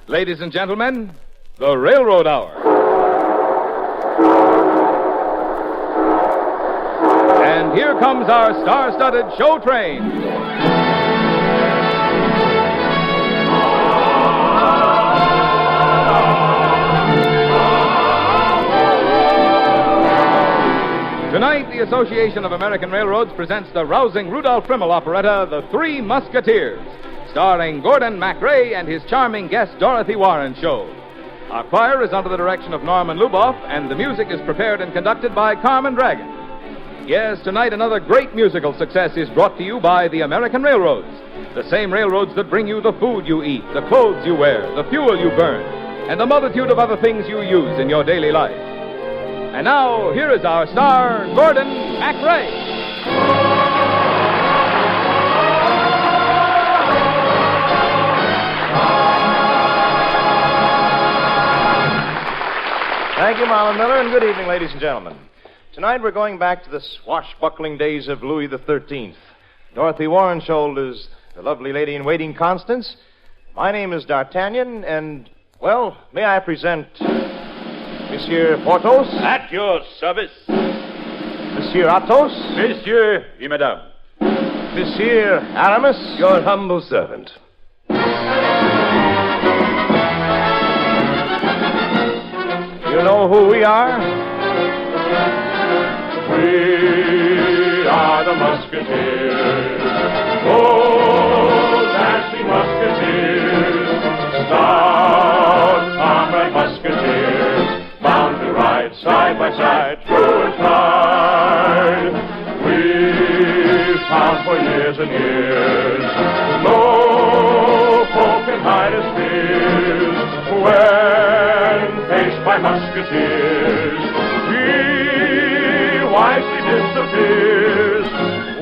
Ladies and gentlemen, the Railroad Hour. And here comes our star-studded show train. Tonight, the Association of American Railroads presents the rousing Rudolph Frimmel operetta, The Three Musketeers, starring Gordon MacRae and his charming guest, Dorothy Warren Show. Our choir is under the direction of Norman Luboff, and the music is prepared and conducted by Carmen Dragon. Yes, tonight another great musical success is brought to you by the American Railroads, the same railroads that bring you the food you eat, the clothes you wear, the fuel you burn, and a multitude of other things you use in your daily life. And now, here is our star, Gordon MacRae. Thank you, Marlon Miller, and good evening, ladies and gentlemen. Tonight we're going back to the swashbuckling days of Louis XIII. Dorothy Warrenshold is the lovely lady-in-waiting Constance. My name is D'Artagnan, and, well, may I present Monsieur Porthos? At your service. Monsieur Athos? Monsieur et Madame. Monsieur Aramis? Your humble servant. You know who we are? We are the Musketeers. Oh, dashing Musketeers. Stout, comrade Musketeers. Bound to ride side by side through and tide. We've found for years and years. No foe can hide his fears. When faced by musketeers, he wisely disappears.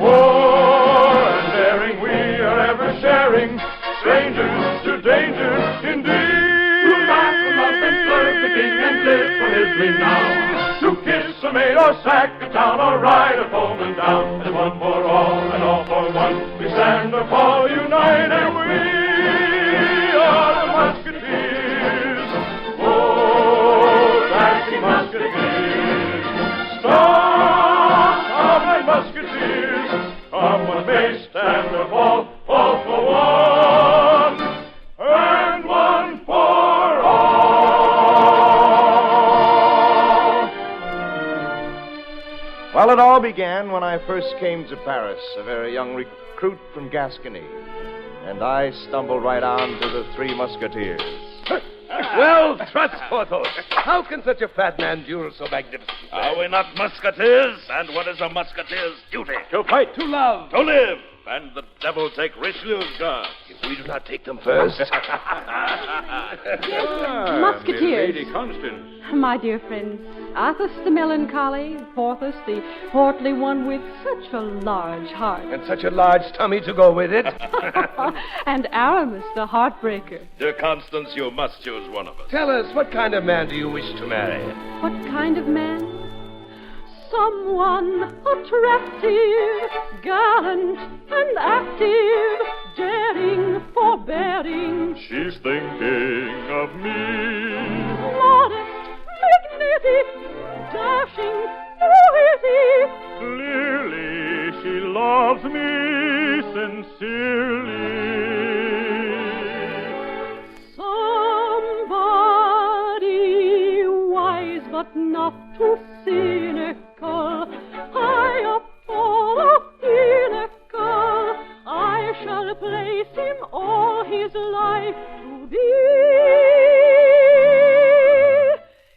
War and daring we are ever sharing. Strangers to danger indeed. To laugh and love and serve the king and live for his renown. To kiss a maid or sack a town or ride a foeman down. And one for all and all for one, we stand or fall united. We are the Musketeers. Oh, dashing Musketeers. Strong, comrade Musketeers. Come what may, stand or fall, all for one. And one for all. Well, it all began when I first came to Paris, a very young recruit from Gascony. And I stumbled right on to the Three Musketeers. Well, trust Porthos. How can such a fat man duel so magnificently? Are we not musketeers? And what is a musketeer's duty? To fight, to love. To live. And the devil take Richelieu's guard. If we do not take them first. Musketeers. Lady Constance. My dear friends, Athos the melancholy, Porthos the portly one with such a large heart. And such a large tummy to go with it. And Aramis the heartbreaker. Dear Constance, you must choose one of us. Tell us, what kind of man do you wish to marry? What kind of man? Someone attractive, gallant and active, daring, forbearing. She's thinking of me. Modest, magnetic, dashing, witty. Clearly, she loves me sincerely. Somebody wise but not too cynical, high up for the pinnacle. I shall place him all his life to be.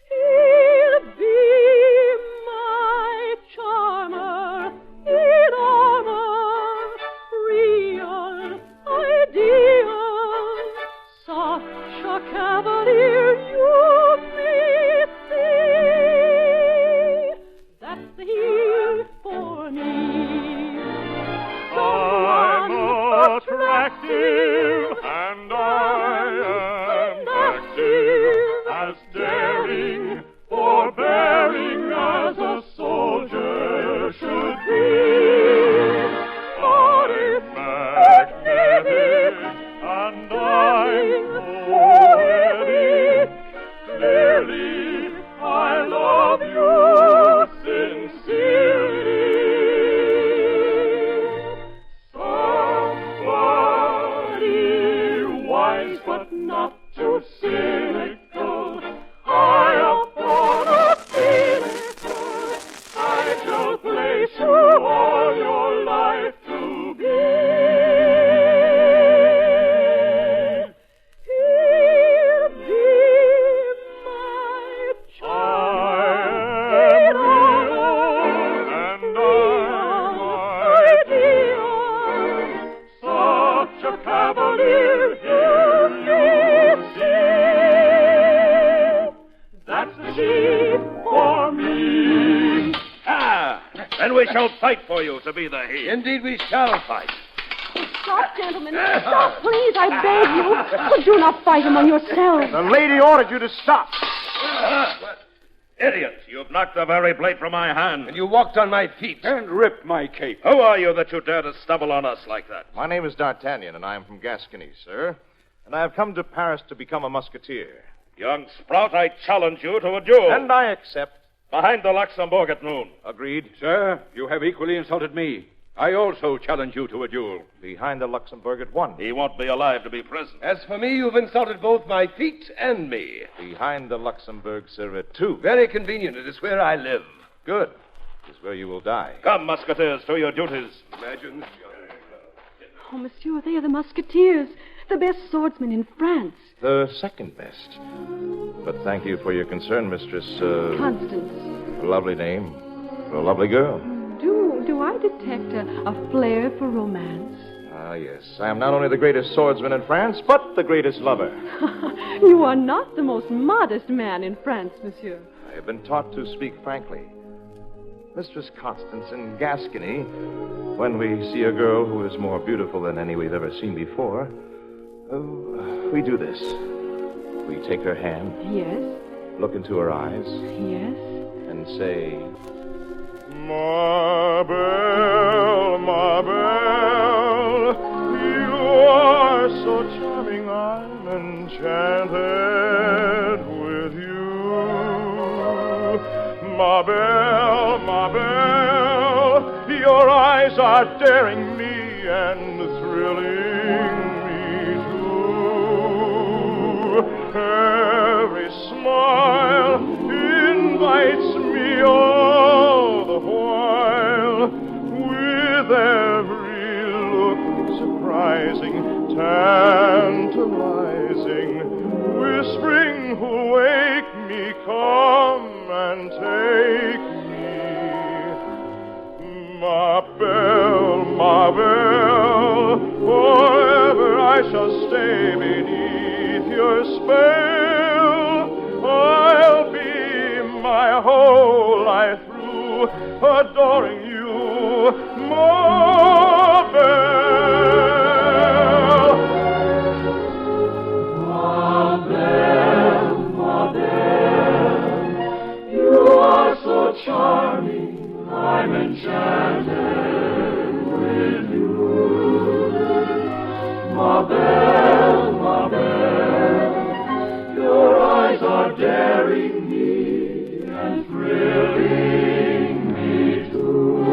He'll be my charmer in armor, real, ideal. Such a cavalier you may see. That's the heel for me. I'm attractive, and I am active, as daring, forbearing as a soldier should be. I'm magnetic, and I'm wise, but not too cynical. High upon a pinnacle, I shall place you all your life to be. Here be my child, and I, my dear, such a cavalier here you see. That's the she for me. Ah! Then we shall fight for you to be the he. Indeed we shall fight. Stop, gentlemen. Stop, please, I beg you. Oh, do not fight among yourselves. The lady ordered you to stop. Idiot, you've knocked the very blade from my hand. And you walked on my feet. And ripped my cape. Who are you that you dare to stumble on us like that? My name is D'Artagnan, and I am from Gascony, sir. And I have come to Paris to become a musketeer. Young sprout, I challenge you to a duel. And I accept. Behind the Luxembourg at noon. Agreed. Sir, you have equally insulted me. I also challenge you to a duel. Behind the Luxembourg at 1. He won't be alive to be present. As for me, you've insulted both my feet and me. Behind the Luxembourg, sir, at 2. Very convenient. It is where I live. Good. It is where you will die. Come, Musketeers, to your duties. Imagine. Oh, monsieur, they are the Musketeers, the best swordsmen in France. The second best. But thank you for your concern, Mistress, Constance. a lovely name for a lovely girl. Do I detect a flair for romance? Ah, yes. I am not only the greatest swordsman in France, but the greatest lover. You are not the most modest man in France, monsieur. I have been taught to speak frankly. Mistress Constance, in Gascony, when we see a girl who is more beautiful than any we've ever seen before, we do this. We take her hand, Yes, look into her eyes, yes. and say, Ma belle, you are so charming, I'm enchanted with you. Ma belle, your eyes are daring me and thrilling me too. Every smile invites me all the while, with every look surprising, tantalizing, whispering who'll wake me, come and take me. Ma belle, forever I shall stay beneath your spell. I'll be my whole life through adoring you, ma belle. Ma belle, you are so charming, I'm enchanted with you. Ma belle, your eyes are daring me and thrilling me too.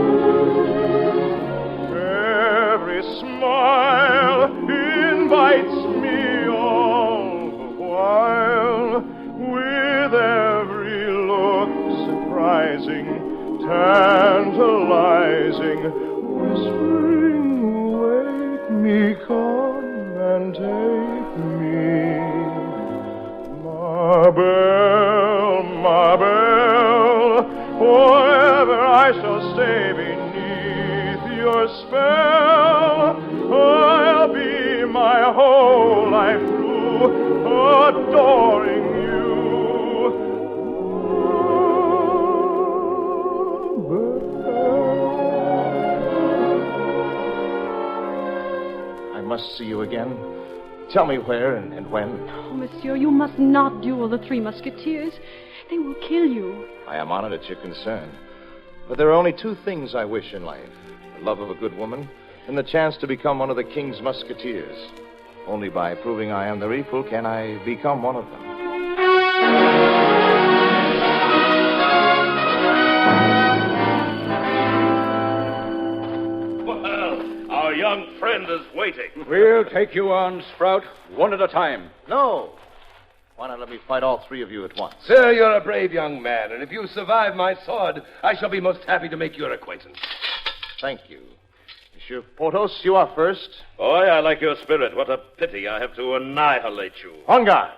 Every smile invites me all the while, with every look surprising, tantalizing, whispering, wake me, come and take me. Ma belle, forever I shall stay beneath your spell. I'll be my whole life through adoring you. I must see you again. Tell me where and when. Oh, monsieur, you must not duel the three Musketeers. They will kill you. I am honored at your concern. But there are only 2 things I wish in life. The love of a good woman and the chance to become one of the King's Musketeers. Only by proving I am their equal can I become one of them. Well, our young young friend is waiting. We'll take you on, Sprout, one at a time. No. Why not let me fight all three of you at once? Sir, you're a brave young man, and if you survive my sword, I shall be most happy to make your acquaintance. Thank you. Monsieur Porthos, you are first. Boy, I like your spirit. What a pity I have to annihilate you. On guard.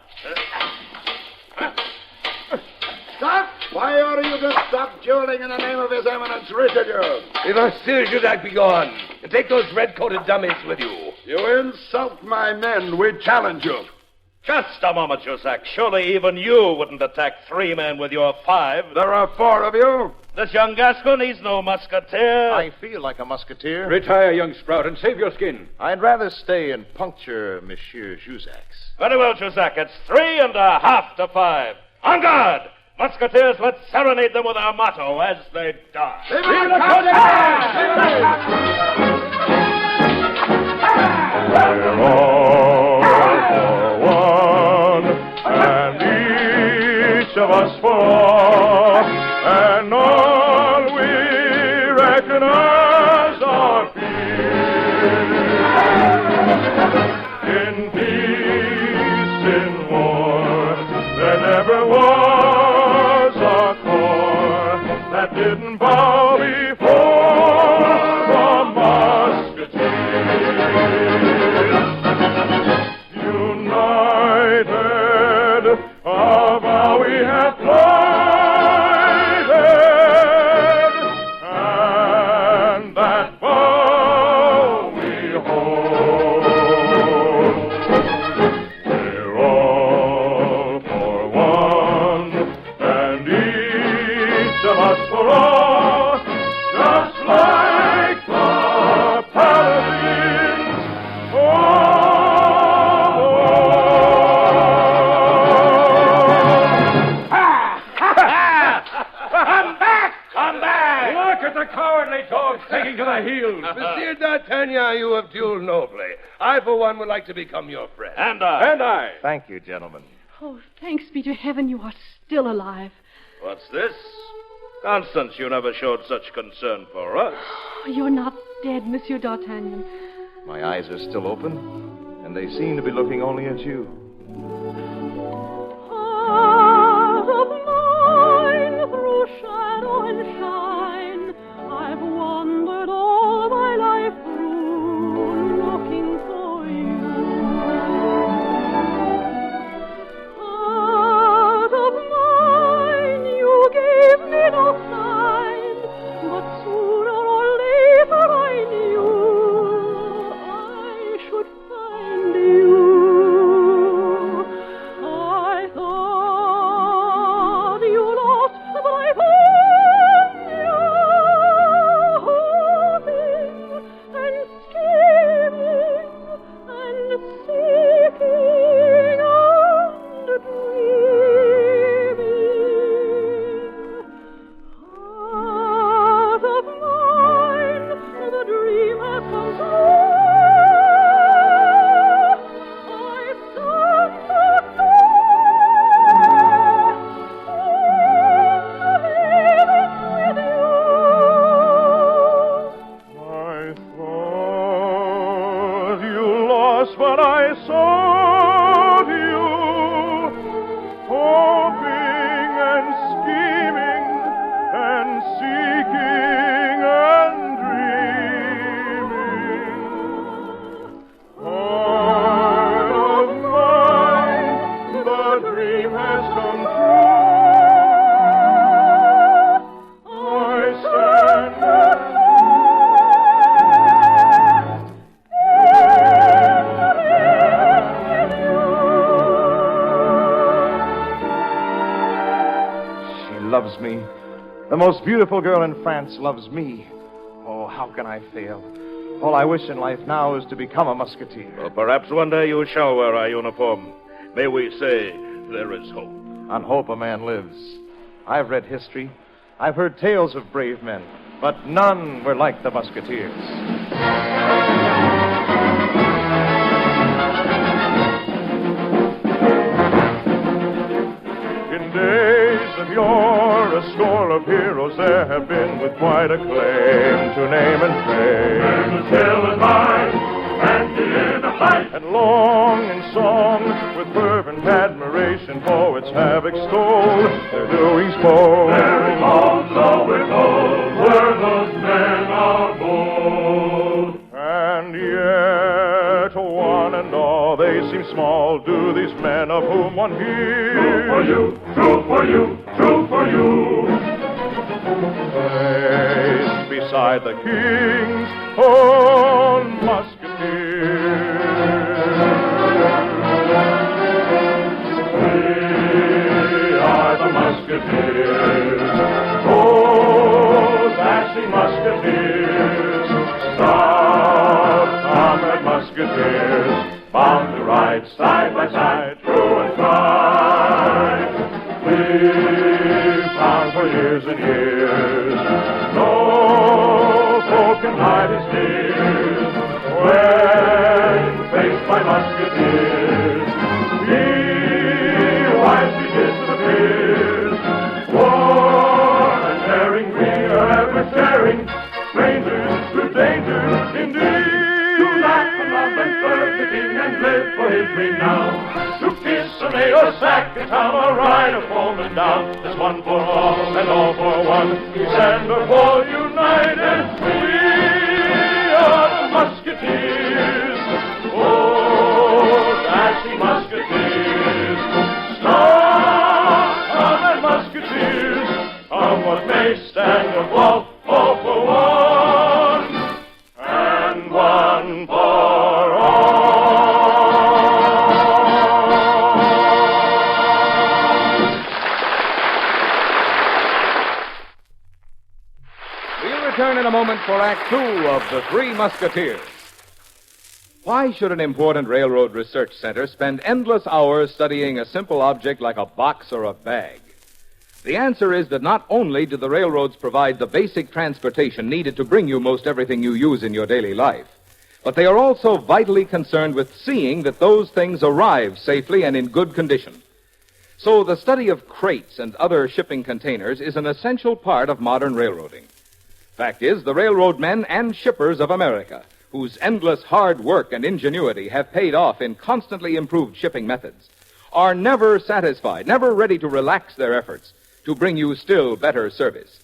Stop! Why order you to stop dueling in the name of His Eminence Richelieu? Monsieur Judac, be gone, and take those red-coated dummies with you. You insult my men. We challenge you. Just a moment, Jusac. Surely even you wouldn't attack 3 men with your 5. There are 4 of you. This young Gascon, he's no musketeer. I feel like a musketeer. Retire, young Sprout, and save your skin. I'd rather stay and puncture Monsieur Jusac's. Very well, Jusac. It's 3.5 to 5. En garde! Musketeers, let's serenade them with our motto as they die. Vive la We're all for one, and each of us for all, and all we recognize our peace. In peace, in war, there never was a corps that didn't bow before the Musketeers. United, of how we have plighted, and that vow we hold. We're all for one, and each of us for all, just like the paladins. Come back! Look at the cowardly dogs taking to the heels. Monsieur d'Artagnan, you have dueled nobly. I, for one, would like to become your friend. And I. Thank you, gentlemen. Oh, thanks be to heaven you are still alive. What's this? Constance, you never showed such concern for us. Oh, you're not dead, Monsieur d'Artagnan. My eyes are still open, and they seem to be looking only at you. Heart of mine, through shadow and shine, I've wandered all my life through, looking for you. Heart of mine, you gave me no sign, but sooner or later I knew I should find you. I thought you lost, but I found you, hoping and scheming and seeking and dreaming. Heart of mine, the dream has come true. I stand with you. I thought you lost, but I sought you, hoping and scheming and seeking and dreaming. Heart of mine, the dream has come true. I stand She loves me. The most beautiful girl in France loves me. Oh, how can I fail? All I wish in life now is to become a musketeer. Well, perhaps one day you shall wear our uniform. May we say there is hope. On hope a man lives. I've read history. I've heard tales of brave men, but none were like the musketeers. In days of yore, a score of heroes there have been with quite a claim to name and fame. And the tale is mine, and long in song, with fervent admiration poets have extolled their doings bold. Very long, so we're told, were those men of old. And yet, one and all, they seem small, do these men of whom one hears. True for you, true for you, true for you. Placed beside the king's own musketeers. We are the Musketeers, those dashing Musketeers, stout comrade Musketeers, bound to ride side by side, true and tried. We've found for years and years, no foe can hide his tears, when faced by Musketeers, he wisely disappears. War and daring we are ever sharing, strangers through dangers indeed. To laugh and love and serve the king and live for his renown. To kiss a maid or sack a town or ride a foeman down. There's one for all and all for one. We stand or fall united. We are the Musketeers. Oh, dashing Musketeers. Strong and Musketeers. Come what may, stand or fall, all for one. And one for all. We'll return in a moment for Act Two of The Three Musketeers. Why should an important railroad research center spend endless hours studying a simple object like a box or a bag? The answer is that not only do the railroads provide the basic transportation needed to bring you most everything you use in your daily life, but they are also vitally concerned with seeing that those things arrive safely and in good condition. So the study of crates and other shipping containers is an essential part of modern railroading. Fact is, the railroad men and shippers of America, whose endless hard work and ingenuity have paid off in constantly improved shipping methods, are never satisfied, never ready to relax their efforts to bring you still better service.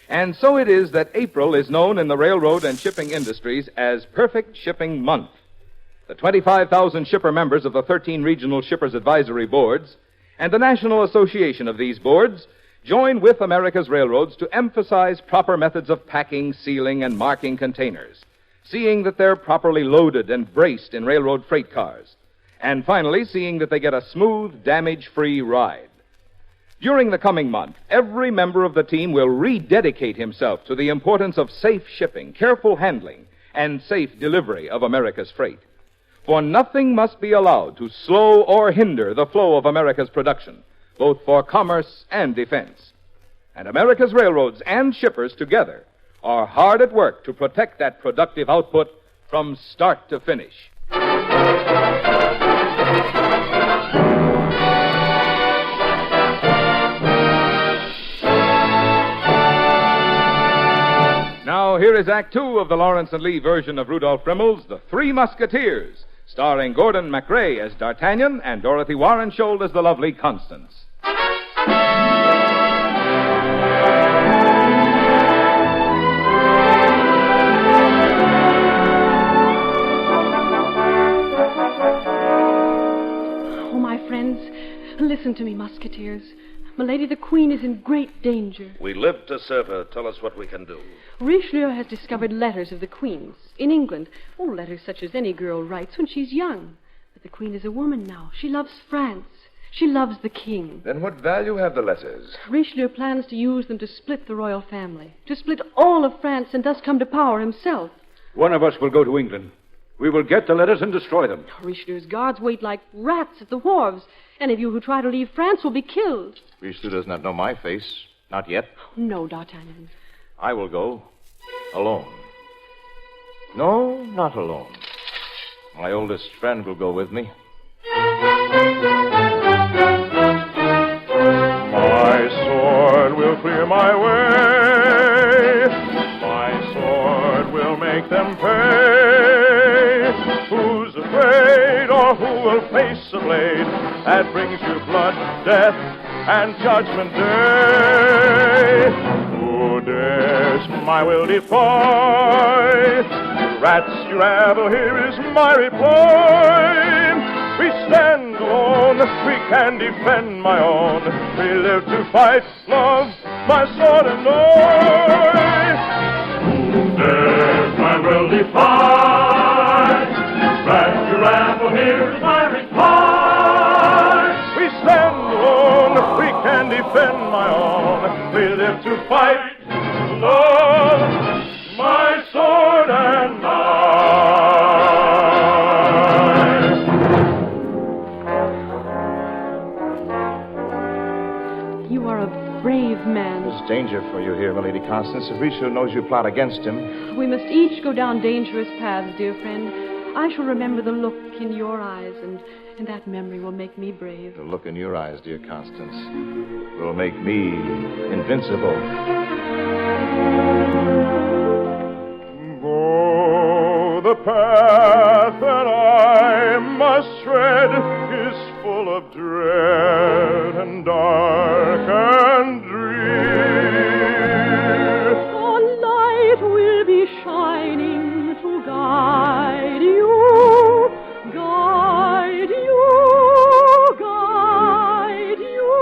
And so it is that April is known in the railroad and shipping industries as Perfect Shipping Month. The 25,000 shipper members of the 13 regional shippers advisory boards and the National Association of these boards join with America's railroads to emphasize proper methods of packing, sealing, and marking containers, seeing that they're properly loaded and braced in railroad freight cars, and finally seeing that they get a smooth, damage-free ride. During the coming month, every member of the team will rededicate himself to the importance of safe shipping, careful handling, and safe delivery of America's freight. For nothing must be allowed to slow or hinder the flow of America's production, both for commerce and defense. And America's railroads and shippers together are hard at work to protect that productive output from start to finish. Now, here is Act Two of the Lawrence and Lee version of Rudolph Rimmel's The Three Musketeers, starring Gordon MacRae as D'Artagnan and Dorothy Warrenshold as the lovely Constance. Oh, my friends, listen to me, Musketeers. Milady the Queen is in great danger. We live to serve her. Tell us what we can do. Richelieu has discovered letters of the Queen's in England. Oh, letters such as any girl writes when she's young. But the Queen is a woman now. She loves France. She loves the King. Then what value have the letters? Richelieu plans to use them to split the royal family, to split all of France and thus come to power himself. One of us will go to England. We will get the letters and destroy them. Richelieu's guards wait like rats at the wharves. Any of you who try to leave France will be killed. Richelieu does not know my face. Not yet. No, D'Artagnan. I will go. Alone. No, not alone. My oldest friend will go with me. My sword will clear my way. My sword will make them pay. Who's afraid? voice a blade that brings you blood, death, and judgment day. Who dares my will defy? You rats, you rabble, here is my reply. We stand alone, we can defend my own. We live to fight, love, my sword and I. Who dares my will defy? Rats, you rabble, here is my reply. We stand alone, we can defend my own. We live to fight, love, my sword and I. You are a brave man. There's danger for you here, my Lady Constance. If Richelieu knows you plot against him. We must each go down dangerous paths, dear friend. I shall remember the look in your eyes, and that memory will make me brave. The look in your eyes, dear Constance, will make me invincible. Oh, the path that I must tread is full of dread and dark and drear. A light will be shining to guide you, guide you, guide you,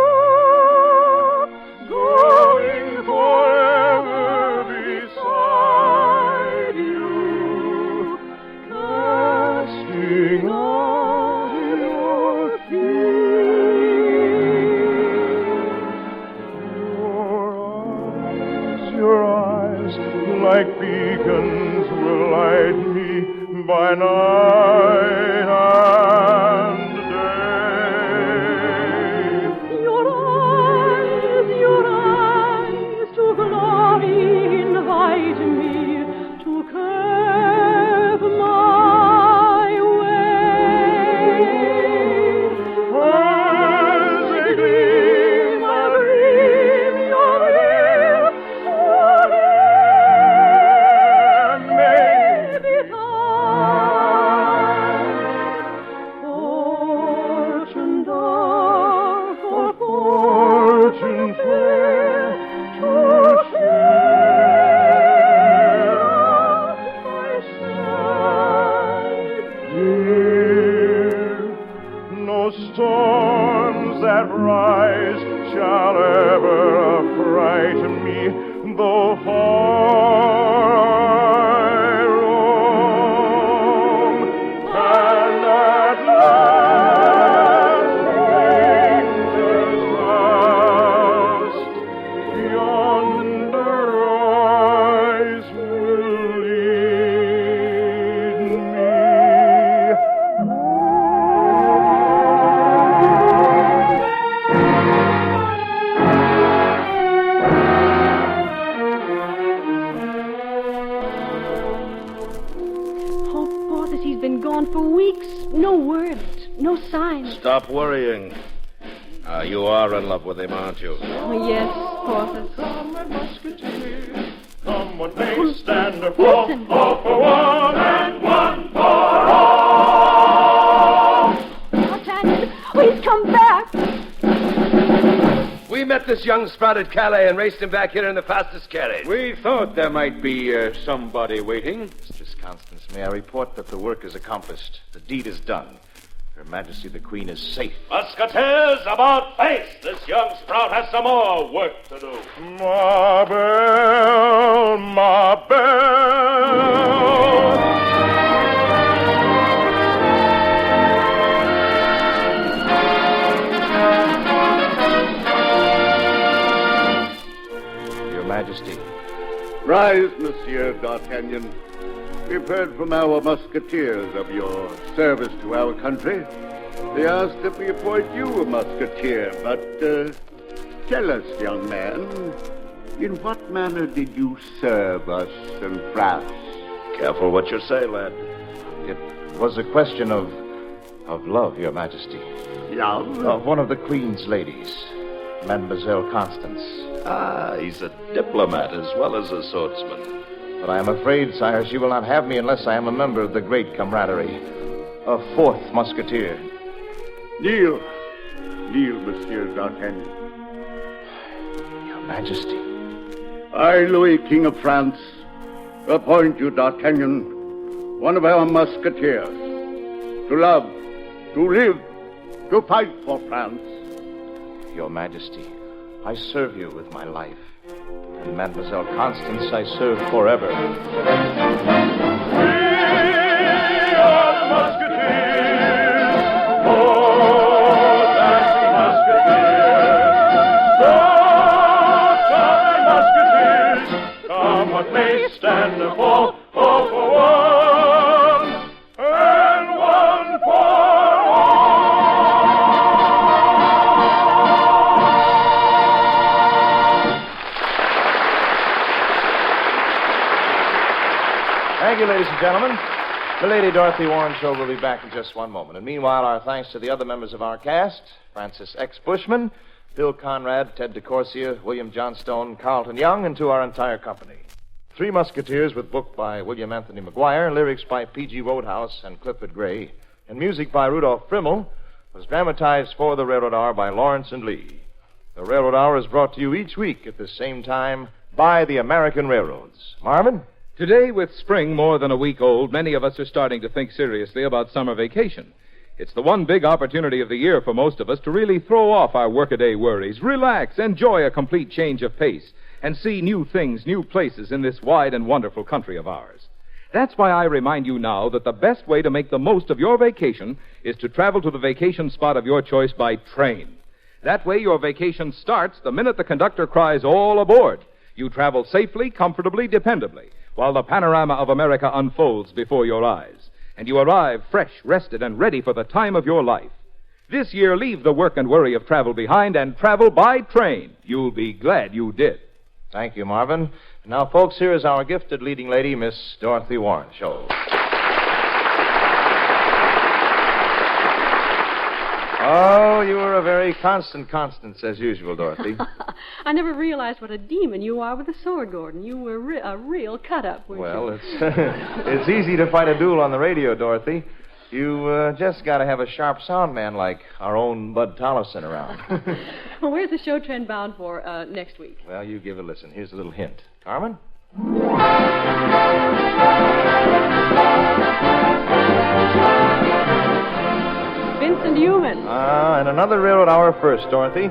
going forever beside you, casting all your fears. Your eyes, like beacons, will light me by night and day. Your eyes to glory invite me to curve my way. As they gleam, I dream your will may be fortune dark or fortune fair to share my side. dear, no storms that rise shall ever affright me, though far I roam, and at last dangers past, yonder eyes will lead me. Oh, Porthos, he's been gone for weeks. No word, no sign. Stop worrying. You are in love with him, aren't you? Oh, yes, Porthos. Come and Musketeers, come what may, stand or fall, all for one and one for all. D'Artagnan, oh, he's come back. We met this young sprout at Calais and raced him back here in the fastest carriage. We thought there might be somebody waiting. Mistress Constance, may I report that the work is accomplished. The deed is done. Her Majesty the Queen is safe. Musketeers, about face! This young sprout has some more work to do. Ma belle, ma belle. Your Majesty. Rise, Monsieur d'Artagnan. We've heard from our musketeers of your service to our country. They asked if we appoint you a musketeer, but tell us, young man, in what manner did you serve us in France? Careful what you say, lad. It was a question of love, Your Majesty. Love? Of one of the Queen's ladies, Mademoiselle Constance. Ah, he's a diplomat as well as a swordsman. But I am afraid, sire, she will not have me unless I am a member of the great camaraderie. A fourth musketeer. Kneel. Kneel, Monsieur d'Artagnan. Your Majesty. I, Louis, King of France, appoint you, D'Artagnan, one of our musketeers, to love, to live, to fight for France. Your Majesty, I serve you with my life. And Mademoiselle Constance I serve forever. We are the Musketeers. Oh, dancing Musketeers. Oh, come what may, stand or fall. All for one, and one for Thank you, ladies and gentlemen. The Lady Dorothy Warren Show will be back in just one moment. And meanwhile, our thanks to the other members of our cast, Francis X. Bushman, Bill Conrad, Ted DeCorsia, William Johnstone, Carlton Young, and to our entire company. Three Musketeers with book by William Anthony Maguire, lyrics by P.G. Wodehouse and Clifford Gray, and music by Rudolph Frimmel, was dramatized for the Railroad Hour by Lawrence and Lee. The Railroad Hour is brought to you each week at the same time by the American Railroads. Marvin? Today, with spring more than a week old, many of us are starting to think seriously about summer vacation. It's the one big opportunity of the year for most of us to really throw off our workaday worries, relax, enjoy a complete change of pace, and see new things, new places in this wide and wonderful country of ours. That's why I remind you now that the best way to make the most of your vacation is to travel to the vacation spot of your choice by train. That way your vacation starts the minute the conductor cries, "All aboard." You travel safely, comfortably, dependably, while the panorama of America unfolds before your eyes. And you arrive fresh, rested, and ready for the time of your life. This year, leave the work and worry of travel behind and travel by train. You'll be glad you did. Thank you, Marvin. And now, folks, here is our gifted leading lady, Miss Dorothy Warren Show. Oh, you were a very constant Constance, as usual, Dorothy. I never realized what a demon you are with a sword, Gordon. You were a real cut-up, weren't you? Well, it's easy to fight a duel on the radio, Dorothy. You just got to have a sharp sound man like our own Bud Tolleson around. Well, where's the show trend bound for next week? Well, you give it a listen. Here's a little hint. Carmen? Vincent Human. And another Railroad Hour first, Dorothy.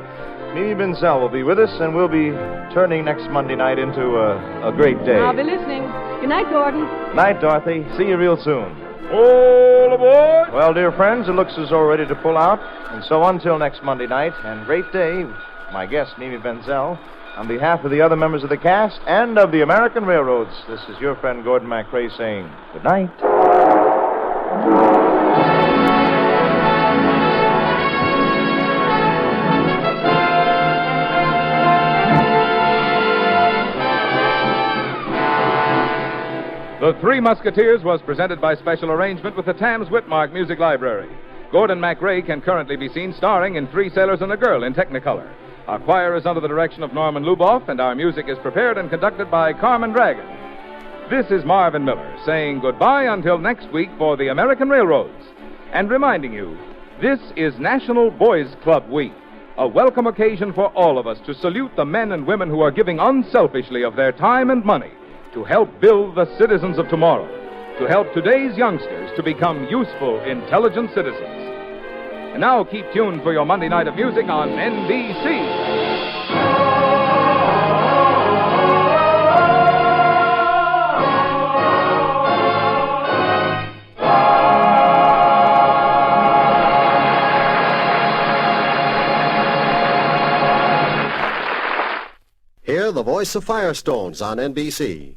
Mimi Benzel will be with us, and we'll be turning next Monday night into a great day. I'll be listening. Good night, Gordon. Night, Dorothy. See you real soon. all aboard. Well, dear friends, it looks as though we're ready to pull out. And so until next Monday night, and great day, my guest, Mimi Benzel, on behalf of the other members of the cast and of the American Railroads, this is your friend Gordon MacRae saying good night. The Three Musketeers was presented by special arrangement with the Tams Whitmark Music Library. Gordon MacRae can currently be seen starring in Three Sailors and a Girl in Technicolor. Our choir is under the direction of Norman Luboff, and our music is prepared and conducted by Carmen Dragon. This is Marvin Miller saying goodbye until next week for the American Railroads, and reminding you, this is National Boys Club Week, a welcome occasion for all of us to salute the men and women who are giving unselfishly of their time and money to help build the citizens of tomorrow, to help today's youngsters to become useful, intelligent citizens. And now keep tuned for your Monday night of music on NBC. Hear the voice of Firestones on NBC.